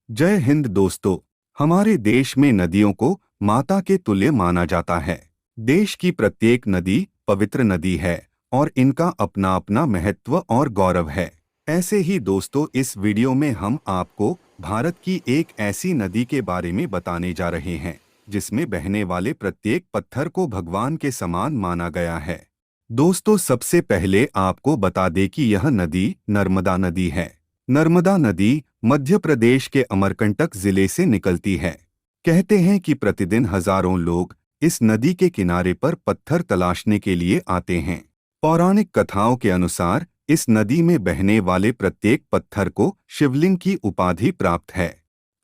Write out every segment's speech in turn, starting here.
जय हिंद दोस्तों। हमारे देश में नदियों को माता के तुल्य माना जाता है। देश की प्रत्येक नदी पवित्र नदी है और इनका अपना अपना महत्व और गौरव है। ऐसे ही दोस्तों, इस वीडियो में हम आपको भारत की एक ऐसी नदी के बारे में बताने जा रहे हैं जिसमें बहने वाले प्रत्येक पत्थर को भगवान के समान माना गया है। दोस्तों, सबसे पहले आपको बता दें कि यह नदी नर्मदा नदी है। नर्मदा नदी मध्य प्रदेश के अमरकंटक जिले से निकलती है। कहते हैं कि प्रतिदिन हजारों लोग इस नदी के किनारे पर पत्थर तलाशने के लिए आते हैं। पौराणिक कथाओं के अनुसार इस नदी में बहने वाले प्रत्येक पत्थर को शिवलिंग की उपाधि प्राप्त है।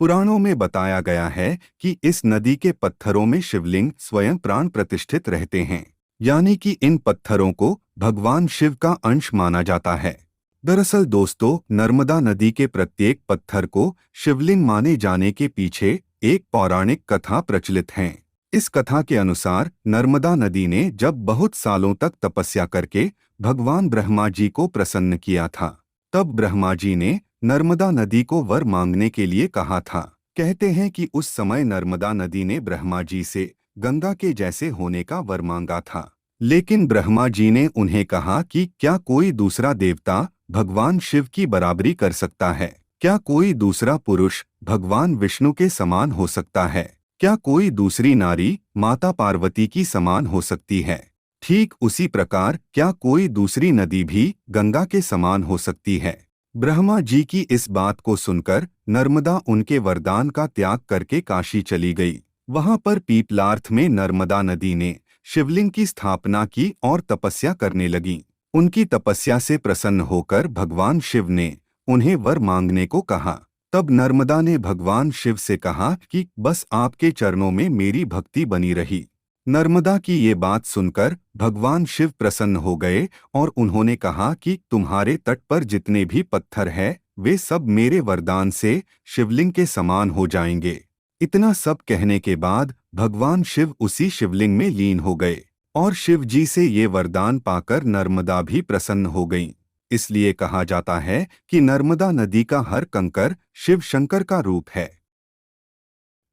पुराणों में बताया गया है कि इस नदी के पत्थरों में शिवलिंग स्वयं प्राण प्रतिष्ठित रहते हैं, यानी कि इन पत्थरों को भगवान शिव का अंश माना जाता है। दरअसल दोस्तों, नर्मदा नदी के प्रत्येक पत्थर को शिवलिंग माने जाने के पीछे एक पौराणिक कथा प्रचलित है। इस कथा के अनुसार नर्मदा नदी ने जब बहुत सालों तक तपस्या करके भगवान ब्रह्मा जी को प्रसन्न किया था, तब ब्रह्मा जी ने नर्मदा नदी को वर मांगने के लिए कहा था। कहते हैं कि उस समय नर्मदा नदी ने ब्रह्मा जी से गंगा के जैसे होने का वर मांगा था, लेकिन ब्रह्मा जी ने उन्हें कहा कि क्या कोई दूसरा देवता भगवान शिव की बराबरी कर सकता है? क्या कोई दूसरा पुरुष भगवान विष्णु के समान हो सकता है? क्या कोई दूसरी नारी माता पार्वती की समान हो सकती है? ठीक उसी प्रकार क्या कोई दूसरी नदी भी गंगा के समान हो सकती है? ब्रह्मा जी की इस बात को सुनकर नर्मदा उनके वरदान का त्याग करके काशी चली गई। वहां पर पीपलार्थ में नर्मदा नदी ने शिवलिंग की स्थापना की और तपस्या करने लगी। उनकी तपस्या से प्रसन्न होकर भगवान शिव ने उन्हें वर मांगने को कहा। तब नर्मदा ने भगवान शिव से कहा कि बस आपके चरणों में मेरी भक्ति बनी रही। नर्मदा की ये बात सुनकर भगवान शिव प्रसन्न हो गए और उन्होंने कहा कि तुम्हारे तट पर जितने भी पत्थर हैं वे सब मेरे वरदान से शिवलिंग के समान हो जाएंगे। इतना सब कहने के बाद भगवान शिव उसी शिवलिंग में लीन हो गए और शिव जी से ये वरदान पाकर नर्मदा भी प्रसन्न हो गईं। इसलिए कहा जाता है कि नर्मदा नदी का हर कंकर शिव शंकर का रूप है।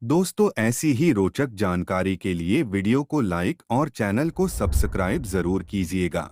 दोस्तों, ऐसी ही रोचक जानकारी के लिए वीडियो को लाइक और चैनल को सब्सक्राइब जरूर कीजिएगा।